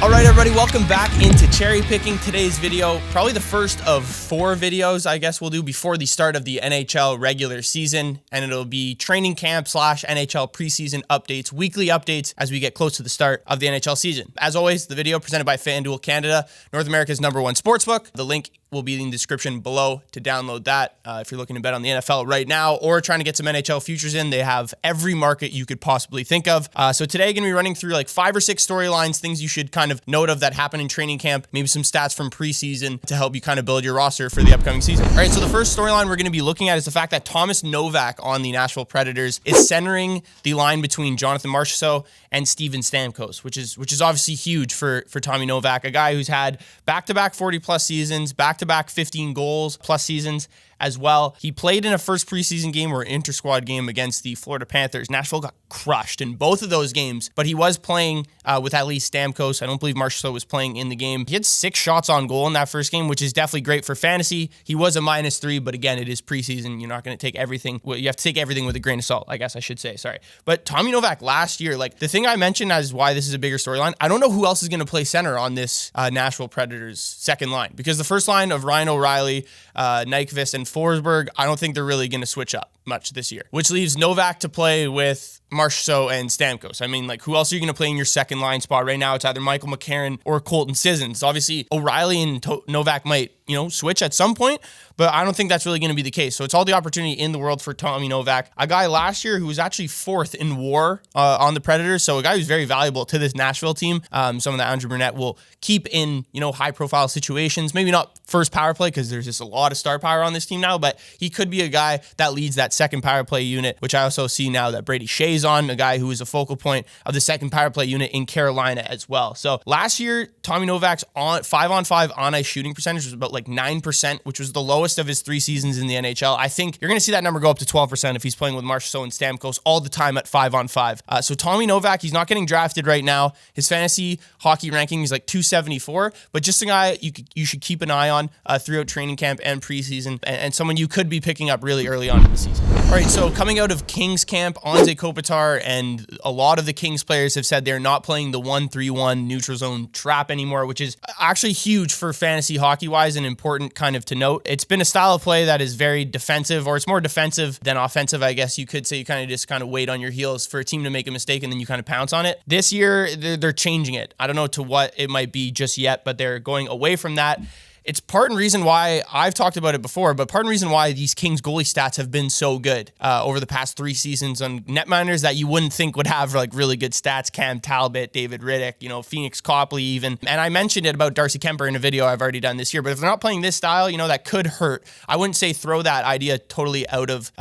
All right, everybody, welcome back into Cherry Picking. Today's video, probably the first of 4 videos I guess we'll do before the start of the NHL regular season, and it'll be training camp / NHL preseason updates, weekly updates as we get close to the start of the NHL season. As always, the video presented by FanDuel Canada, North America's #1 sportsbook. The link will be in the description below to download that. If you're looking to bet on the NFL right now or trying to get some NHL futures in, they have every market you could possibly think of. So today, going to be running through like 5 or 6 storylines, things you should kind of note of that happen in training camp, maybe some stats from preseason to help you kind of build your roster for the upcoming season. All right, so the first storyline we're going to be looking at is the fact that Thomas Novak on the Nashville Predators is centering the line between Jonathan Marchessault and Steven Stamkos, which is obviously huge for Tommy Novak, a guy who's had back-to-back 40-plus seasons, back-to-back 15 goals plus seasons as well. He played in a first preseason game or inter-squad game against the Florida Panthers. Nashville got crushed in both of those games, but he was playing with at least Stamkos. I don't believe Marchessault was playing in the game. He had 6 shots on goal in that first game, which is definitely great for fantasy. He was a -3, but again, it is preseason. You're not going to take everything. Well, you have to take everything with a grain of salt, I guess I should say. Sorry. But Tommy Novak last year, like the thing I mentioned as why this is a bigger storyline, I don't know who else is going to play center on this Nashville Predators second line, because the first line of Ryan O'Reilly, Nyquist, and Forsberg, I don't think they're really going to switch up much this year, which leaves Novak to play with Marchessault and Stamkos. I mean, like, who else are you going to play in your second line spot right now? It's either Michael McCarron or Colton Sissons. Obviously, O'Reilly and Novak might, switch at some point, but I don't think that's really going to be the case. So it's all the opportunity in the world for Tommy Novak, a guy last year who was actually 4th in WAR on the Predators. So a guy who's very valuable to this Nashville team. Someone that Andrew Burnett will keep in, high-profile situations. Maybe not first power play because there's just a lot of star power on this team now, but he could be a guy that leads that second power play unit, which I also see now that Brady Shea's on, a guy who is a focal point of the second power play unit in Carolina as well. So last year, Tommy Novak's 5-on-5 on-ice shooting percentage was about like 9%, which was the lowest of his 3 seasons in the NHL. I think you're going to see that number go up to 12% if he's playing with Marchessault and Stamkos all the time at 5-on-5. So Tommy Novak, he's not getting drafted right now. His fantasy hockey ranking is like 274, but just a guy you should keep an eye on throughout training camp and preseason, and someone you could be picking up really early on in the season. All right, so coming out of Kings camp, Anze Kopitar and a lot of the Kings players have said they're not playing the 1-3-1 neutral zone trap anymore, which is actually huge for fantasy hockey-wise and important kind of to note. It's been a style of play that is very defensive, or it's more defensive than offensive, I guess you could say. You kind of wait on your heels for a team to make a mistake and then you kind of pounce on it. This year, they're changing it. I don't know to what it might be just yet, but they're going away from that. It's part and reason why I've talked about it before, but part and reason why these Kings goalie stats have been so good over the past 3 seasons on netminders that you wouldn't think would have like really good stats. Cam Talbot, David Riddick, Phoenix Copley even. And I mentioned it about Darcy Kemper in a video I've already done this year, but if they're not playing this style, that could hurt. I wouldn't say throw that idea totally out of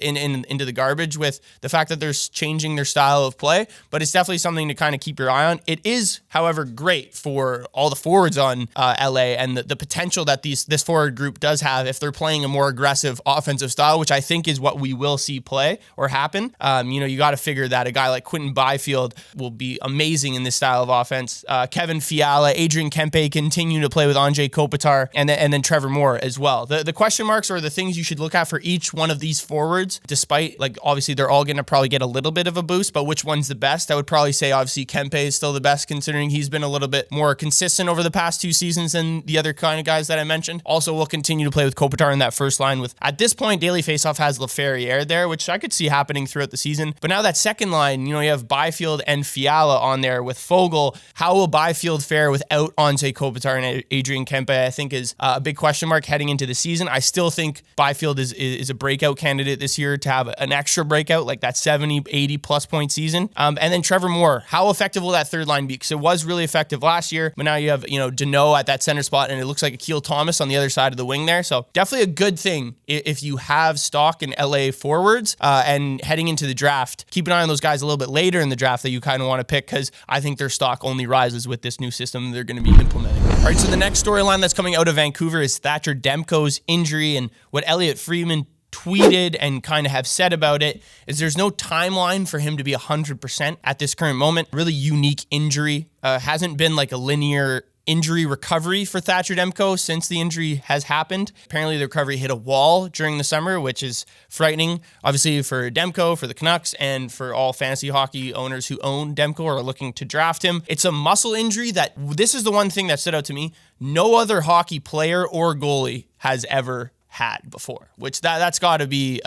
into the garbage with the fact that they're changing their style of play, but it's definitely something to kind of keep your eye on. It is, however, great for all the forwards on LA and the potential that this forward group does have if they're playing a more aggressive offensive style, which I think is what we will see play or happen. You got to figure that a guy like Quinton Byfield will be amazing in this style of offense. Kevin Fiala, Adrian Kempe continue to play with Anze Kopitar, and then Trevor Moore as well. The question marks are the things you should look at for each one of these forwards, despite, like, obviously they're all going to probably get a little bit of a boost, but which one's the best? I would probably say obviously Kempe is still the best, considering he's been a little bit more consistent over the past 2 seasons than the other kind of guys that I mentioned. Also, we'll continue to play with Kopitar in that first line with, at this point, daily faceoff has LaFerriere there, which I could see happening throughout the season. But now that second line, you have Byfield and Fiala on there with Fogle. How will Byfield fare without Anze Kopitar and Adrian Kempe? I think is a big question mark heading into the season. I still think Byfield is a breakout candidate this year to have an extra breakout, like that 70, 80 plus point season. And then Trevor Moore, how effective will that third line be? Because it was really effective last year, but now you have, Deneau at that center spot, and it looks like Akil Thomas on the other side of the wing there. So definitely a good thing if you have stock in LA forwards and heading into the draft. Keep an eye on those guys a little bit later in the draft that you kind of want to pick, because I think their stock only rises with this new system they're going to be implementing. All right, so the next storyline that's coming out of Vancouver is Thatcher Demko's injury, and what Elliot Friedman tweeted and kind of have said about it is there's no timeline for him to be 100% at this current moment. Really unique injury. Hasn't been like a linear injury recovery for Thatcher Demko since the injury has happened. Apparently the recovery hit a wall during the summer, which is frightening, obviously for Demko, for the Canucks, and for all fantasy hockey owners who own Demko or are looking to draft him. It's a muscle injury that, this is the one thing that stood out to me, no other hockey player or goalie has ever had before, which that's got to be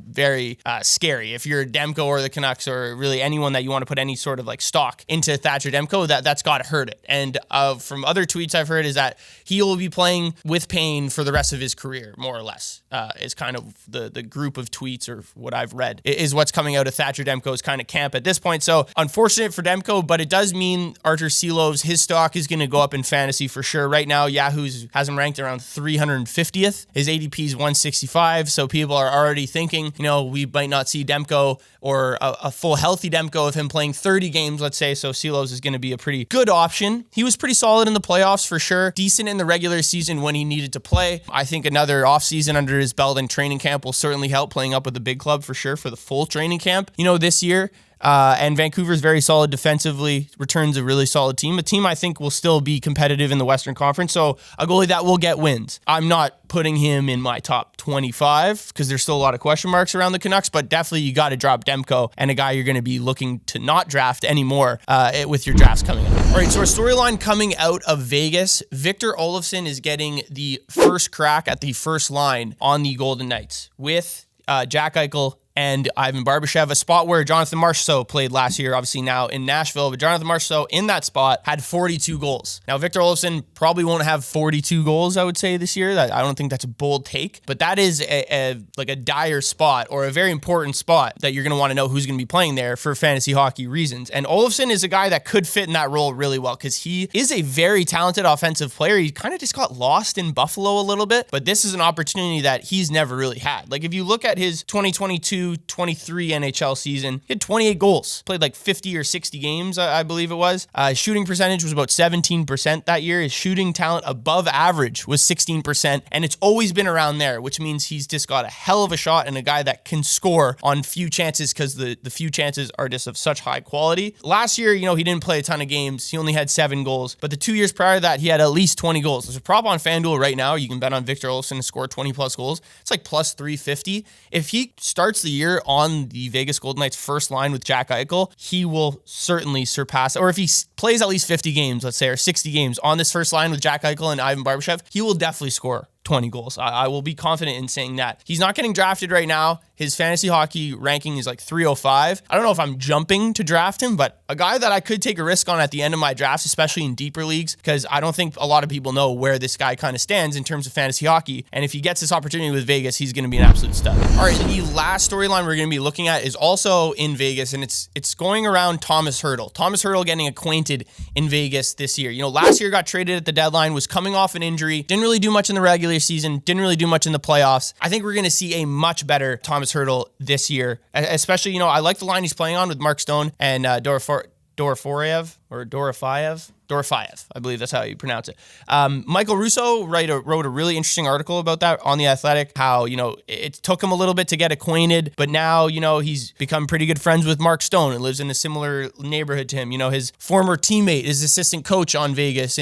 very scary. If you're Demko or the Canucks or really anyone that you want to put any sort of like stock into Thatcher Demko, that's got to hurt it. And from other tweets I've heard is that he will be playing with pain for the rest of his career, more or less. Is kind of the group of tweets or what I've read is what's coming out of Thatcher Demko's kind of camp at this point. So unfortunate for Demko, but it does mean Artur Silovs, his stock is going to go up in fantasy for sure. Right now, Yahoo's has him ranked around 350th. His ADP is 165, so people are already thinking, we might not see Demko or a full healthy Demko of him playing 30 games, let's say. So Silovs is going to be a pretty good option. He was pretty solid in the playoffs for sure. Decent in the regular season when he needed to play. I think another offseason under his belt in training camp will certainly help, playing up with the big club for sure for the full training camp, this year. And Vancouver's very solid defensively, returns a really solid team. A team I think will still be competitive in the Western Conference. So a goalie that will get wins. I'm not putting him in my top 25 because there's still a lot of question marks around the Canucks, but definitely you got to drop Demko and a guy you're going to be looking to not draft anymore with your drafts coming up. All right, so our storyline coming out of Vegas, Victor Olofsson is getting the first crack at the first line on the Golden Knights with Jack Eichel and Ivan Barbashev, a spot where Jonathan Marchessault played last year, obviously now in Nashville, but Jonathan Marchessault in that spot had 42 goals. Now, Victor Olofsson probably won't have 42 goals, I would say, this year. I don't think that's a bold take, but that is a dire spot or a very important spot that you're going to want to know who's going to be playing there for fantasy hockey reasons. And Olofsson is a guy that could fit in that role really well because he is a very talented offensive player. He kind of just got lost in Buffalo a little bit, but this is an opportunity that he's never really had. Like if you look at his 2022-23 NHL season, he had 28 goals, played like 50 or 60 games, I believe it was. Shooting percentage was about 17% that year. His shooting talent above average was 16%, and it's always been around there, which means he's just got a hell of a shot and a guy that can score on few chances because the few chances are just of such high quality. Last year, he didn't play a ton of games. He only had 7 goals, but the 2 years prior to that, he had at least 20 goals. There's a prop on FanDuel right now. You can bet on Victor Olofsson to score 20 plus goals. It's like plus 350. If he starts the year on the Vegas Golden Knights first line with Jack Eichel, he will certainly surpass, or if he plays at least 50 games, let's say, or 60 games on this first line with Jack Eichel and Ivan Barbashev, he will definitely score 20 goals. I will be confident in saying that. He's not getting drafted right now. His fantasy hockey ranking is like 305. I don't know if I'm jumping to draft him, but a guy that I could take a risk on at the end of my drafts, especially in deeper leagues, because I don't think a lot of people know where this guy kind of stands in terms of fantasy hockey. And if he gets this opportunity with Vegas, he's going to be an absolute stud. All right, the last storyline we're going to be looking at is also in Vegas, and it's going around Thomas Hertl. Thomas Hertl getting acquainted in Vegas this year. Last year got traded at the deadline, was coming off an injury, didn't really do much in the regular season, didn't really do much in the playoffs. I think we're going to see a much better Thomas Hertl this year, especially, I like the line he's playing on with Mark Stone and Dorofeyev, I believe that's how you pronounce it. Michael Russo wrote a really interesting article about that on The Athletic, how, it took him a little bit to get acquainted, but now, he's become pretty good friends with Mark Stone and lives in a similar neighborhood to him. His former teammate is assistant coach on Vegas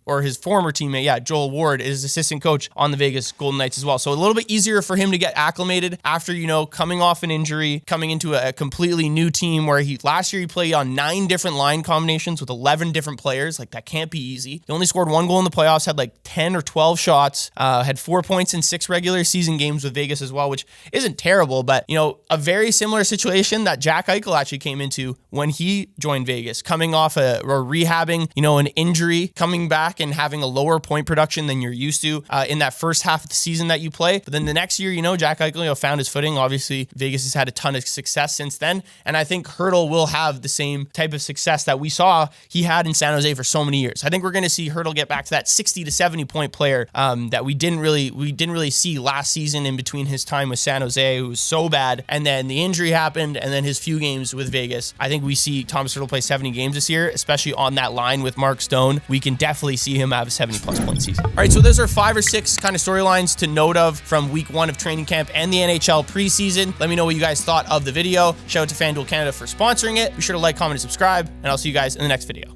or his former teammate, Joel Ward, is assistant coach on the Vegas Golden Knights as well. So a little bit easier for him to get acclimated after, coming off an injury, coming into a completely new team where last year he played on 9 different line combinations with 11 different players. Like, that can't be easy. He only scored 1 goal in the playoffs, had like 10 or 12 shots, had 4 points in 6 regular season games with Vegas as well, which isn't terrible, but, a very similar situation that Jack Eichel actually came into when he joined Vegas, coming off or rehabbing, an injury, coming back and having a lower point production than you're used to in that first half of the season that you play. But then the next year, Jack Eichel found his footing. Obviously, Vegas has had a ton of success since then. And I think Hertl will have the same type of success that we saw he had in San Jose for so many years. I think we're going to see Hertl get back to that 60 to 70 point player that we didn't really see last season in between his time with San Jose, who was so bad. And then the injury happened, and then his few games with Vegas. I think we see Thomas Hertl play 70 games this year, especially on that line with Mark Stone. We can definitely see him have a 70-plus point season. All right, so those are 5 or 6 kind of storylines to note of from week 1 of training camp and the NHL preseason. Let me know what you guys thought of the video. Shout out to FanDuel Canada for sponsoring it. Be sure to like, comment, and subscribe, and I'll see you guys in the next video.